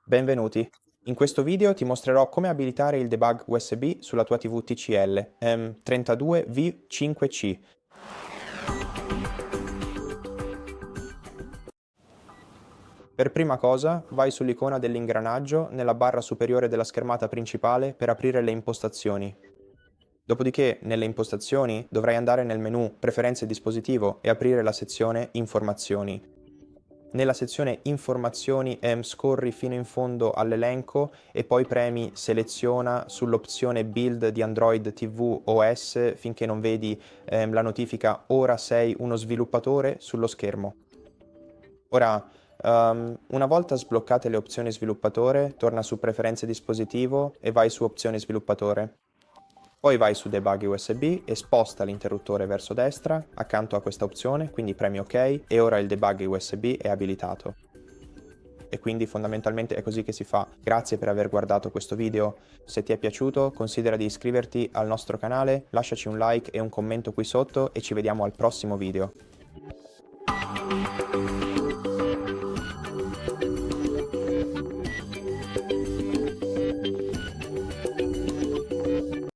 Benvenuti. In questo video ti mostrerò come abilitare il debug USB sulla tua TV TCL M32V5C. Per prima cosa, vai sull'icona dell'ingranaggio nella barra superiore della schermata principale per aprire le impostazioni. Dopodiché, nelle impostazioni, dovrai andare nel menu Preferenze dispositivo e aprire la sezione Informazioni. Nella sezione Informazioni scorri fino in fondo all'elenco e poi premi Seleziona sull'opzione Build di Android TV OS finché non vedi la notifica Ora sei uno sviluppatore sullo schermo. Ora, una volta sbloccate le opzioni sviluppatore, torna su Preferenze dispositivo e vai su Opzioni sviluppatore. Poi vai su Debug USB e sposta l'interruttore verso destra accanto a questa opzione, quindi premi OK e ora il debug USB è abilitato. E quindi fondamentalmente è così che si fa. Grazie per aver guardato questo video. Se ti è piaciuto, considera di iscriverti al nostro canale, lasciaci un like e un commento qui sotto e ci vediamo al prossimo video.